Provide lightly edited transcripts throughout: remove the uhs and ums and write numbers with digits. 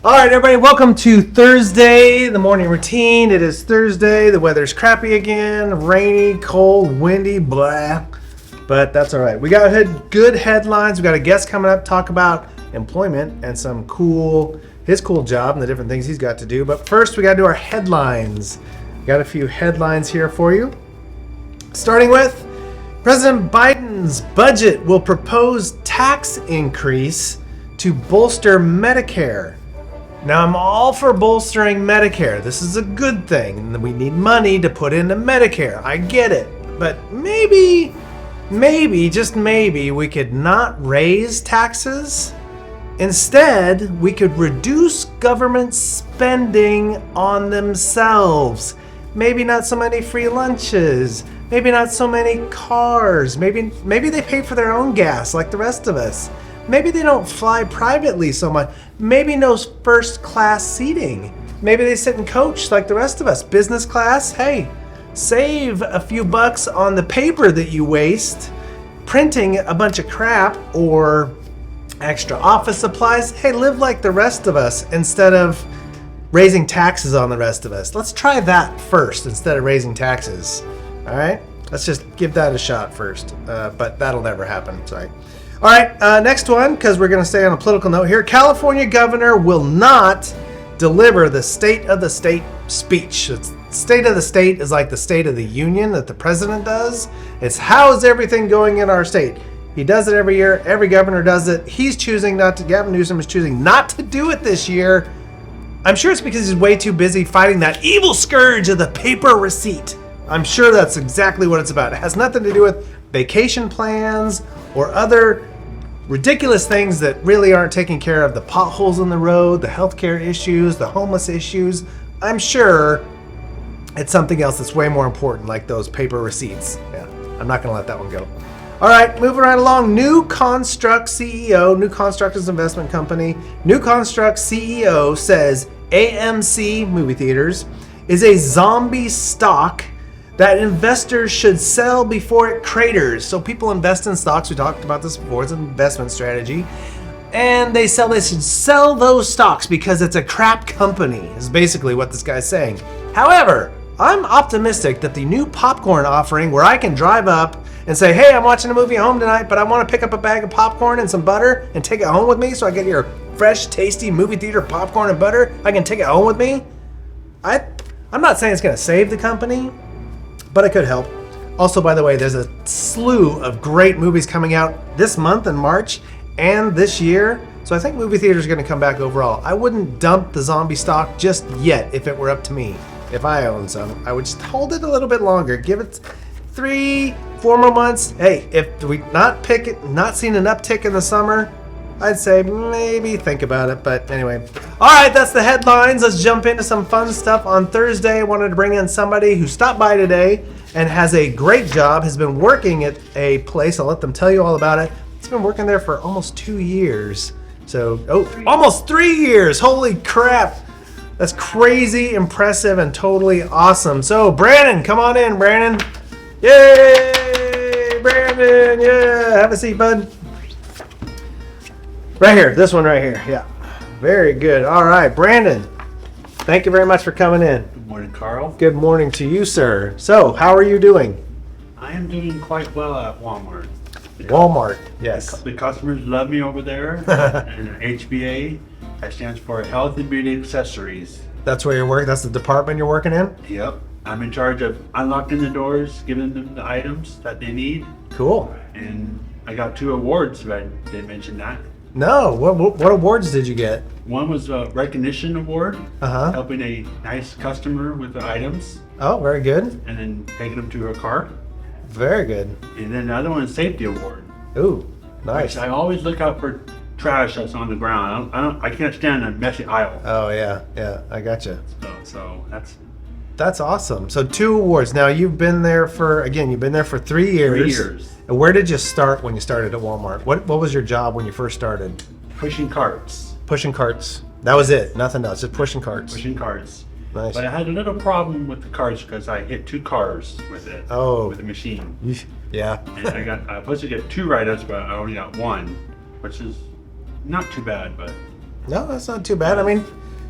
All right, everybody, welcome to Thursday, the morning routine. It is Thursday. The weather's crappy again, rainy, cold, windy, blah. But that's all right. We got good headlines. We got a guest coming up to talk about employment and his cool job and the different things he's got to do. But first, we got to do our headlines. Got a few headlines here for you. Starting with President Biden's budget will propose tax increase to bolster Medicare. Now, I'm all for bolstering Medicare. This is a good thing. We need money to put into Medicare. I get it. But maybe, just maybe, we could not raise taxes. Instead, we could reduce government spending on themselves. Maybe not so many free lunches. Maybe not so many cars. Maybe they pay for their own gas like the rest of us. Maybe they don't fly privately so much. Maybe no first class seating. Maybe they sit in coach like the rest of us. Business class, hey, save a few bucks on the paper that you waste printing a bunch of crap or extra office supplies. Hey, live like the rest of us instead of raising taxes on the rest of us. Let's try that first instead of raising taxes. All right, let's just give that a shot first. But that'll never happen, sorry. All right, next one, because we're going to stay on a political note here. California governor will not deliver the State of the State speech. State of the State is like the State of the Union that the president does. It's how's everything going in our state. He does it every year. Every governor does it. Gavin Newsom is choosing not to do it this year. I'm sure it's because he's way too busy fighting that evil scourge of the paper receipt. I'm sure that's exactly what it's about. It has nothing to do with vacation plans or other ridiculous things that really aren't taking care of the potholes in the road, the healthcare issues, the homeless issues. I'm sure it's something else that's way more important, like those paper receipts. Yeah, I'm not going to let that one go. All right, moving right along. New Construct CEO, New Construct is an investment company. New Construct CEO says AMC movie theaters is a zombie stock that investors should sell before it craters. So people invest in stocks. We talked about this before. It's an investment strategy. And they should sell those stocks because it's a crap company, is basically what this guy's saying. However, I'm optimistic that the new popcorn offering where I can drive up and say, hey, I'm watching a movie at home tonight, but I want to pick up a bag of popcorn and some butter and take it home with me so I get your fresh, tasty movie theater popcorn and butter. I can take it home with me. I'm not saying it's going to save the company, but it could help. Also, by the way, there's a slew of great movies coming out this month in March and this year. So I think movie theaters are going to come back overall. I wouldn't dump the zombie stock just yet if it were up to me. If I own some, I would just hold it a little bit longer. Give it 3-4 more months. Hey, if we not seen an uptick in the summer, I'd say maybe think about it. But anyway, all right, that's the headlines. Let's jump into some fun stuff. On Thursday, I wanted to bring in somebody who stopped by today and has a great job, has been working at a place. I'll let them tell you all about it. He's been working there for almost 2 years. Almost 3 years. Holy crap. That's crazy, impressive, and totally awesome. So, Brandon, come on in, Brandon. Yay, Brandon, yeah. Have a seat, bud. Right here, this one right here, yeah. Very good. All right, Brandon, thank you very much for coming in. Good morning, Carl. Good morning to you, sir. So, how are you doing? I am doing quite well at Walmart. Walmart, yes. The customers love me over there. And HBA, that stands for Health and Beauty Accessories. That's where you're working? That's the department you're working in? Yep. I'm in charge of unlocking the doors, giving them the items that they need. Cool. And I got 2 awards, but I didn't mention that. No, what awards did you get? One was a recognition award, helping a nice customer with the items. Oh, very good. And then taking them to her car. Very good. And then the other one is safety award. Ooh, nice. Which I always look out for trash that's on the ground. I can't stand a messy aisle. Oh yeah, I gotcha. So that's awesome. So 2 awards. Now you've been there for 3 years. 3 years. And where did you start when you started at Walmart? What was your job when you first started? Pushing carts. Pushing carts. That was it. Nothing else. Just pushing carts. Pushing carts. Nice. But I had a little problem with the carts because I hit 2 cars with it. Oh. With the machine. Yeah. And I was supposed to get 2 write-ups, but I only got 1, which is not too bad, but No, that's not too bad. I mean,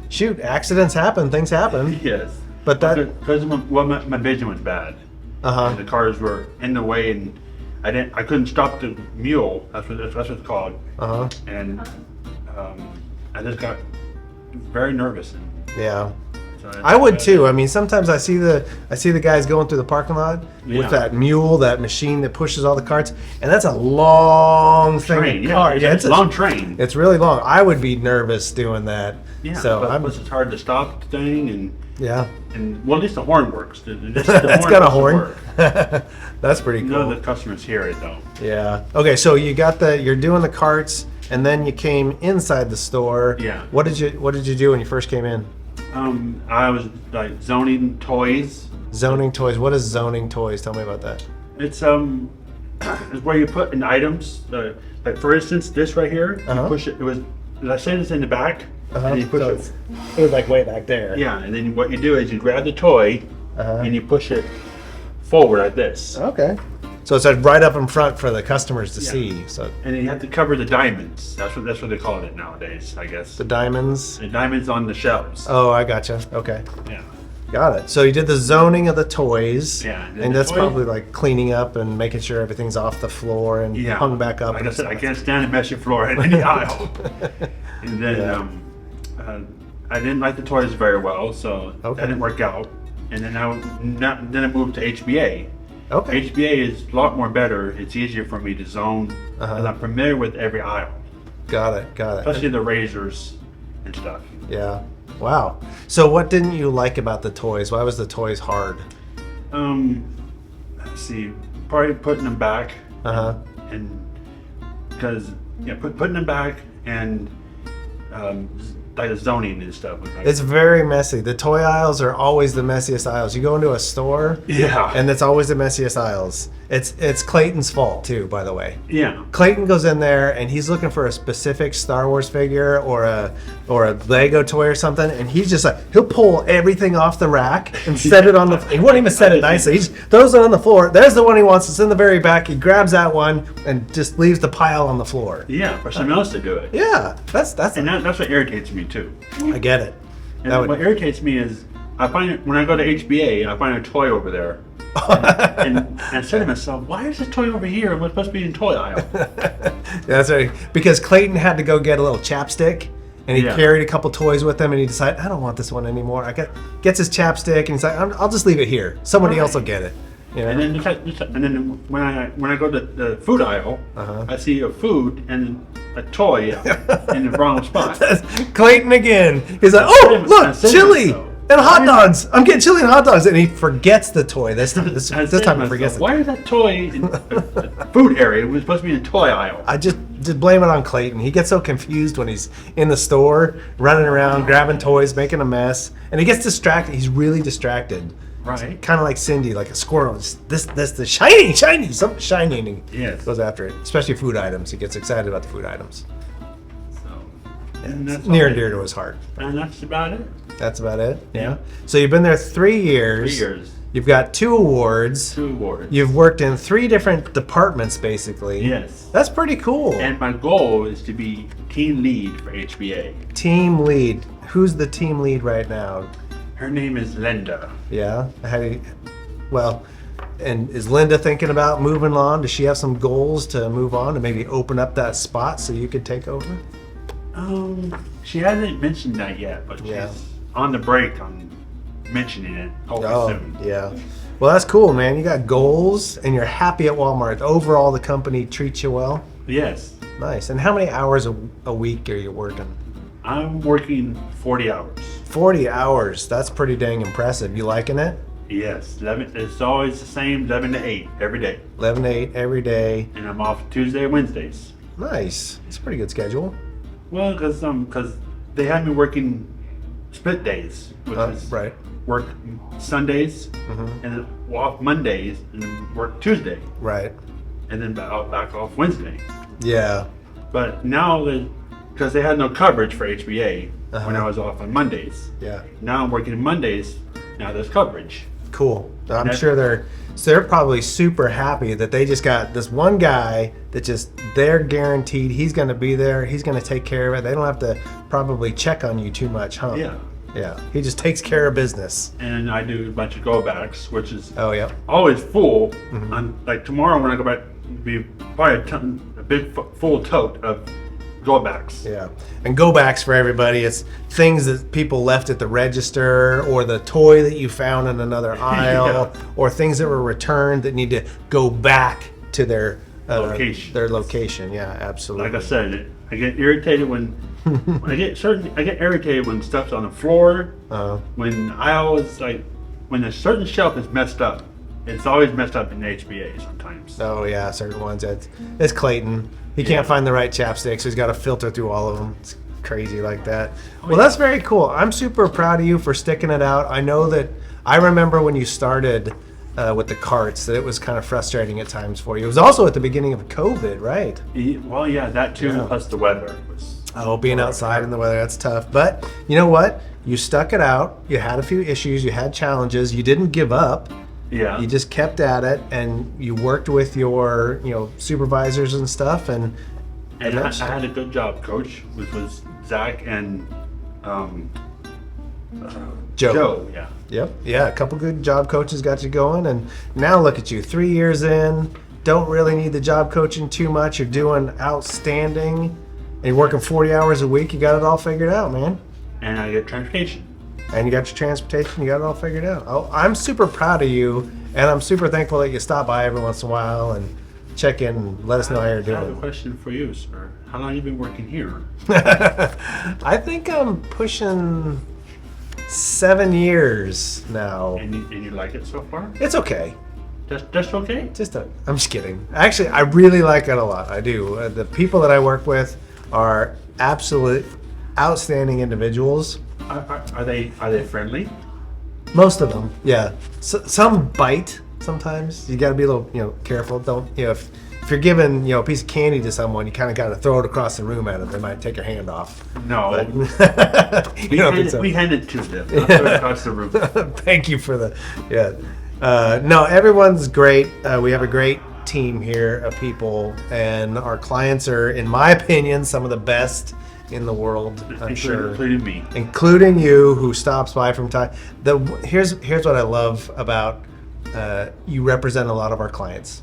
shoot, accidents happen, things happen. Yes. But that, Because my vision was bad. And the cars were in the way, and I couldn't stop the mule. That's what it's called. And I just got very nervous. And yeah. so I would too. I mean, sometimes I see the guys going through the parking lot with that mule, that machine that pushes all the carts, and that's a long train. thing. Car. Yeah, it's a long train. It's really long. I would be nervous doing that. Yeah. So plus it's hard to stop the thing, and yeah. And well, at least the horn works. That's got a horn. That's pretty cool. None of the customers hear it though. Yeah. Okay, so you're doing the carts, and then you came inside the store. Yeah. What did you do when you first came in? I was like zoning toys. Zoning toys. What is zoning toys? Tell me about that. It's it's where you put in items. Like for instance, this right here. You push it. It was. Did I say this in the back? And you push it. It was like way back there. Yeah, and then what you do is you grab the toy and you push it forward like this. Okay. So it's right up in front for the customers to see. So. And then you have to cover the diamonds. That's what they call it nowadays, I guess. The diamonds. The diamonds on the shelves. Oh, I gotcha. Okay. Yeah. Got it. So you did the zoning of the toys. Yeah. And that's probably like cleaning up and making sure everything's off the floor and hung back up. Like I said, I can't stand a messy floor in any aisle. And then I didn't like the toys very well, so that didn't work out. And then I moved to HBA. Okay. HBA is a lot more better. It's easier for me to zone because I'm familiar with every aisle. Got it. Especially the razors and stuff. Yeah. Wow. So what didn't you like about the toys? Why was the toys hard? Let's see. Probably putting them back. And because putting them back and like the zoning and stuff. It's very messy. The toy aisles are always the messiest aisles. You go into a store, and it's always the messiest aisles. It's Clayton's fault too, by the way. Yeah. Clayton goes in there and he's looking for a specific Star Wars figure or a Lego toy or something, and he's just like he'll pull everything off the rack and set it on the. He won't even set it nicely. He just throws it on the floor. There's the one he wants. It's in the very back. He grabs that one and just leaves the pile on the floor. Yeah, for someone else to do it. Yeah, that's what irritates me too. I get it. And what irritates me is I find it when I go to HBA, I find a toy over there. and I say to myself, why is this toy over here? It was supposed to be in the toy aisle. That's right. Because Clayton had to go get a little chapstick, and he carried a couple toys with him, and he decided, I don't want this one anymore. Gets his chapstick, and he's like, I'll just leave it here. Somebody else will get it. You know? And then when I go to the food aisle, I see a food and a toy in the wrong spot. Clayton again. He's like, oh, look, chili and hot dogs. I'm getting chili and hot dogs. And he forgets the toy. This time he forgets it. Why is that toy in the food area? It was supposed to be in the toy aisle. I just blame it on Clayton. He gets so confused when he's in the store, running around, grabbing toys, making a mess. And he gets distracted. He's really distracted. Right. Kind of like Cindy, like a squirrel. This shiny, something shiny, and he goes after it. Especially food items. He gets excited about the food items. It's near and dear to his heart. And that's about it. That's about it? Yeah. So you've been there 3 years. 3 years. You've got 2 awards. 2 awards. You've worked in 3 different departments, basically. Yes. That's pretty cool. And my goal is to be team lead for HBA. Team lead. Who's the team lead right now? Her name is Linda. Yeah. And is Linda thinking about moving on? Does she have some goals to move on to maybe open up that spot so you could take over? She hasn't mentioned that yet, but she's on the break on mentioning it. Soon. Yeah. Well, that's cool, man. You got goals, and you're happy at Walmart. Overall, the company treats you well. Yes. Nice. And how many hours a week are you working? I'm working 40 hours. 40 hours. That's pretty dang impressive. You liking it? Yes. It's always the same, 11 to 8 every day. 11 to 8 every day. And I'm off Tuesday and Wednesdays. Nice. It's a pretty good schedule. Well, because they have me working split days, which is work Sundays and then off Mondays and then work Tuesday. Right. And then back off Wednesday. Yeah. But now because they had no coverage for HBA when I was off on Mondays. Yeah. Now I'm working Mondays. Now there's coverage. Cool. I'm sure So they're probably super happy that they just got this one guy that just, they're guaranteed he's going to be there. He's going to take care of it. They don't have to probably check on you too much, huh? Yeah. Yeah. He just takes care of business. And I do a bunch of go backs, which is always full. Like tomorrow when I go back, be probably a big full tote of go backs. Yeah. And go backs for everybody, it's things that people left at the register, or the toy that you found in another aisle, or things that were returned that need to go back to their location. Their location. Yeah, absolutely. Like I said, I get irritated when I get irritated when stuff's on the floor. When when a certain shelf is messed up. It's always messed up in HBA sometimes. Oh yeah, certain ones. It's Clayton. He can't find the right chapstick, so he's got to filter through all of them. It's crazy like that. Well, that's very cool. I'm super proud of you for sticking it out. I know that I remember when you started with the carts that it was kind of frustrating at times for you. It was also at the beginning of COVID, right? Well, yeah, that too, plus the weather was. Oh, being outside in the weather, that's tough. But you know what? You stuck it out. You had a few issues. You had challenges. You didn't give up. Yeah. You just kept at it, and you worked with your, supervisors and stuff, and I had a good job coach, which was Zach and Joe. Yeah. Yep. Yeah. A couple good job coaches got you going, and now look at you, 3 years in. Don't really need the job coaching too much. You're doing outstanding, and you're working 40 hours a week. You got it all figured out, man. And I get transportation. And you got your transportation, you got it all figured out. Oh, I'm super proud of you, and I'm super thankful that you stop by every once in a while and check in and let us know how you're doing. I have a question for you, sir. How long have you been working here? I think I'm pushing 7 years now. And you like it so far? It's okay. Just okay? I'm just kidding. Actually, I really like it a lot. I do. The people that I work with are absolute outstanding individuals. Are they friendly? Most of them, yeah. Some bite sometimes. You got to be a little, careful. Don't, if you're giving, a piece of candy to someone, you kind of got to throw it across the room at them. They might take your hand off. No. We handed to them. Not throw it across the room. Thank you for no, everyone's great. We have a great team here of people, and our clients are, in my opinion, some of the best in the world, I'm sure, including me, including you, who stops by from time. Here's what I love about you represent a lot of our clients.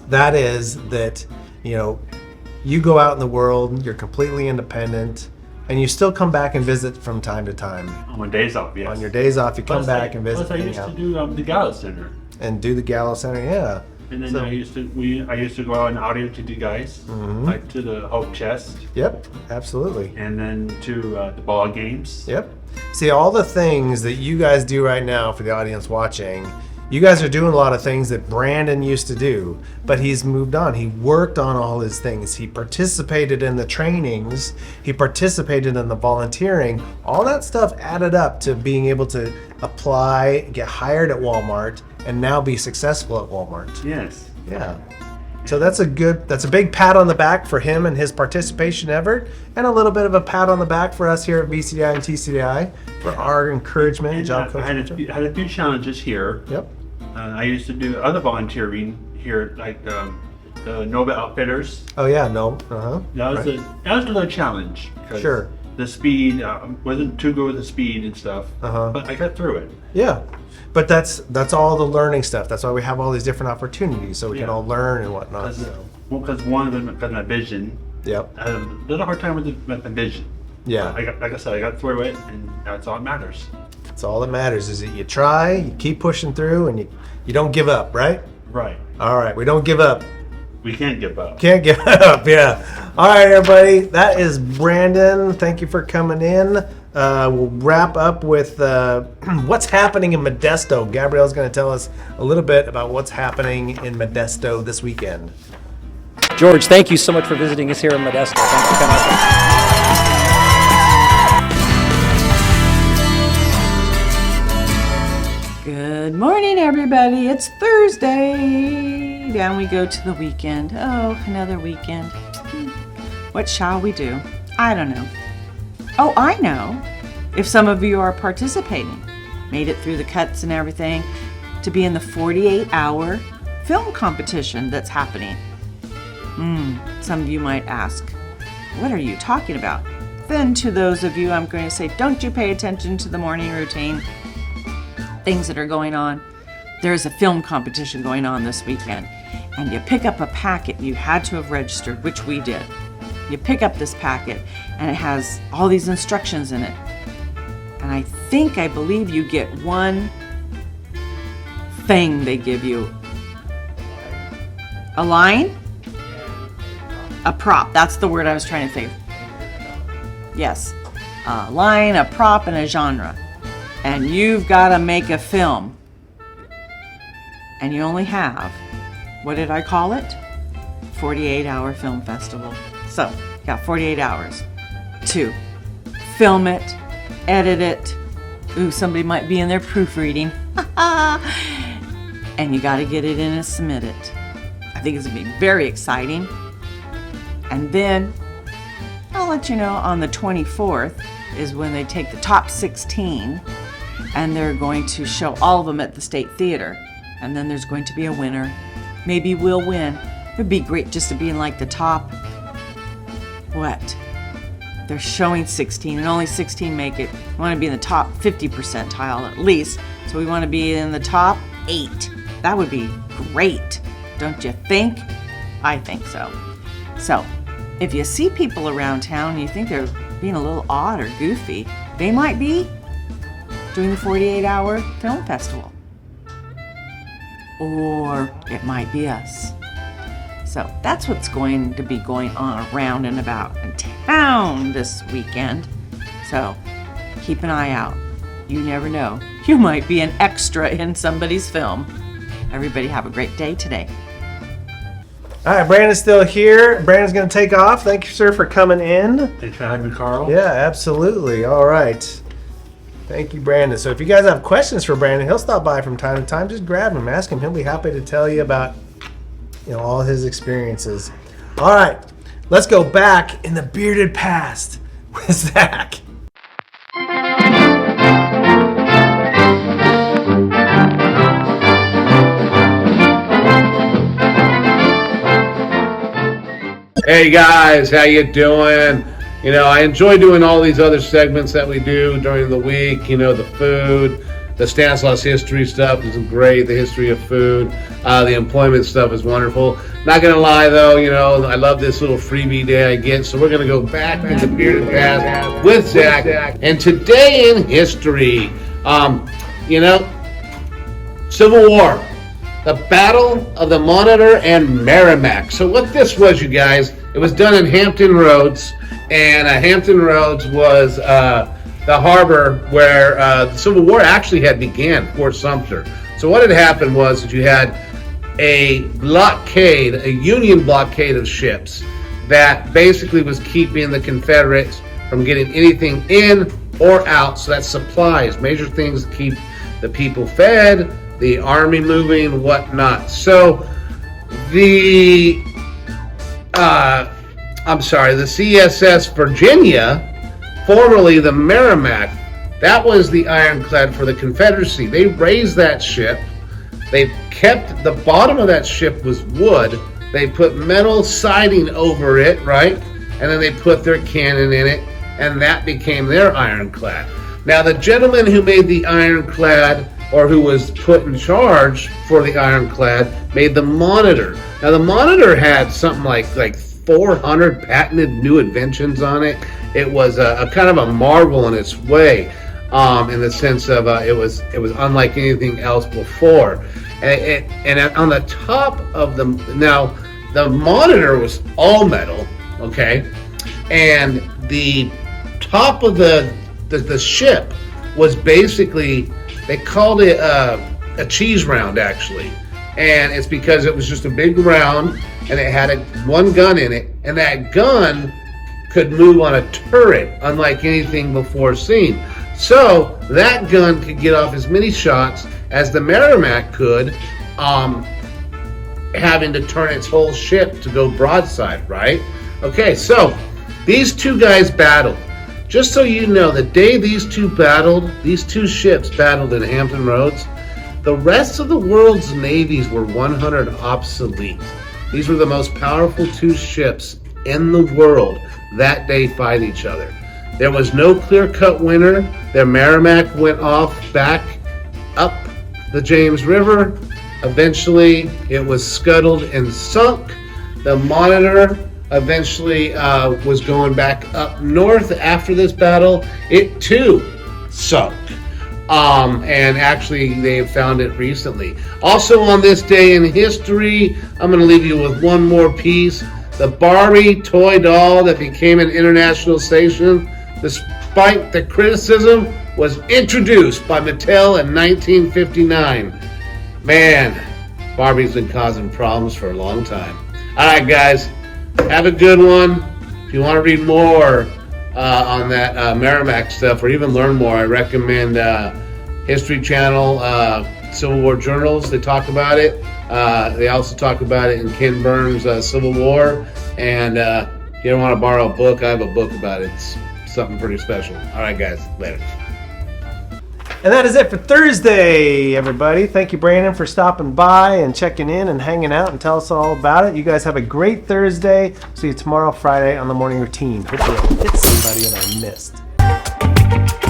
That is that you go out in the world, you're completely independent, and you still come back and visit from time to time. On my days off, yes. On your days off, you come back and visit. Plus, I used to do the Gala Center. And do the Gala Center, yeah. And then I used to go out and audio to the guys, like to the Hope Chest. Yep, absolutely. And then to the ball games. Yep. See, all the things that you guys do right now for the audience watching, you guys are doing a lot of things that Brandon used to do, but he's moved on. He worked on all his things. He participated in the trainings. He participated in the volunteering. All that stuff added up to being able to apply, get hired at Walmart, and now be successful at Walmart. Yes. Yeah. So that's a big pat on the back for him and his participation effort, and a little bit of a pat on the back for us here at VCDI and TCDI for our encouragement and job coaching. I had a few challenges here. Yep. I used to do other volunteering here, like the Nova Outfitters. Oh yeah, no. That was a little challenge. Sure. The speed wasn't too good with the speed and stuff. But I got through it. Yeah. But that's all the learning stuff. That's why we have all these different opportunities, so we can all learn and whatnot. Because one of them, because of my vision. Yep. I had a little hard time with my vision. Yeah. Like I said, I got through it, and that's all that matters. That's all that matters, is that you try, you keep pushing through, and you don't give up, right? Right. All right, we don't give up. We can't give up. Can't give up, yeah. All right, everybody, that is Brandon. Thank you for coming in. We'll wrap up with what's happening in Modesto. Gabrielle's going to tell us a little bit about what's happening in Modesto this weekend. George, thank you so much for visiting us here in Modesto. Thanks for coming. Good morning, everybody. It's Thursday. Down we go to the weekend. Oh, another weekend. What shall we do? I don't know. Oh, I know. If some of you are participating, made it through the cuts and everything, to be in the 48-hour film competition that's happening. Some of you might ask, what are you talking about? Then to those of you, I'm going to say, don't you pay attention to the morning routine, things that are going on. There's a film competition going on this weekend, and you pick up a packet. You had to have registered, which we did. You pick up this packet, and it has all these instructions in it. And I believe you get one thing they give you. A line? A prop. That's the word I was trying to think. Yes. A line, a prop, and a genre. And you've got to make a film. And you only have, what did I call it? 48-hour film festival. So, you got 48 hours to film it, edit it. Ooh, somebody might be in there proofreading. And you got to get it in and submit it. I think it's going to be very exciting. And then, I'll let you know, on the 24th is when they take the top 16 and they're going to show all of them at the State Theater. And then there's going to be a winner. Maybe we'll win. It'd be great just to be in like the top, what? They're showing 16 and only 16 make it. We want to be in the top 50 percentile at least. So we want to be in the top 8. That would be great. Don't you think? I think so. So, if you see people around town and you think they're being a little odd or goofy, they might be doing the 48-hour film festival. Or it might be us. So, that's what's going to be going on around and about in town this weekend. So, keep an eye out. You never know. You might be an extra in somebody's film. Everybody have a great day today. All right, Brandon's still here. Brandon's going to take off. Thank you, sir, for coming in. Thanks for having me, Carl. Yeah, absolutely. All right. Thank you, Brandon. So if you guys have questions for Brandon, he'll stop by from time to time. Just grab him, ask him. He'll be happy to tell you about, all his experiences. All right, let's go back in the bearded past with Zach. Hey guys, how you doing? I enjoy doing all these other segments that we do during the week. The food, the Stanislaus history stuff is great. The history of food, the employment stuff is wonderful. Not gonna lie though, I love this little freebie day I get. So we're gonna go back in the bearded past with Zach. And today in history, Civil War. The Battle of the Monitor and Merrimack. So what this was, you guys, it was done in Hampton Roads, and Hampton Roads was the harbor where the Civil War actually had began, Fort Sumter. So what had happened was that you had a blockade, a Union blockade of ships that basically was keeping the Confederates from getting anything in or out. So that's supplies, major things to keep the people fed, the army moving, whatnot. So the CSS Virginia, formerly the Merrimack, that was the ironclad for the Confederacy. They raised that ship. They kept the bottom of that ship was wood. They put metal siding over it, right? And then they put their cannon in it, and that became their ironclad. Now the gentleman who made the ironclad, or who was put in charge for the ironclad, made the Monitor. Now the Monitor had something like 400 patented new inventions on it. It was a kind of a marvel in its way, in the sense of it was unlike anything else before. And on the top of the Monitor was all metal, okay, and the top of the ship was basically, they called it a cheese round, actually. And it's because it was just a big round, and it had one gun in it, and that gun could move on a turret, unlike anything before seen. So that gun could get off as many shots as the Merrimack could, having to turn its whole ship to go broadside, right? Okay, so these two guys battled. Just so you know, the day these two ships battled in Hampton Roads, The rest of the world's navies were 100 obsolete. These were the most powerful two ships in the world that day fight each other. There was no clear-cut winner. Their Merrimack went off back up the James River. Eventually, it was scuttled and sunk. The Monitor eventually was going back up north after this battle. It too sunk. And actually, they have found it recently. Also on this day in history, I'm going to leave you with one more piece. The Barbie toy doll that became an international sensation, despite the criticism, was introduced by Mattel in 1959. Man, Barbie's been causing problems for a long time. All right, guys, have a good one. If you want to read more on that Merrimack stuff, or even learn more, I recommend History Channel, Civil War Journals. They talk about it. They also talk about it in Ken Burns' Civil War. And if you don't want to borrow a book, I have a book about it. It's something pretty special. All right, guys, later. And that is it for Thursday, everybody. Thank you, Brandon, for stopping by and checking in and hanging out and tell us all about it. You guys have a great Thursday. See you tomorrow, Friday, on the morning routine. Hopefully I'll hit somebody that I missed.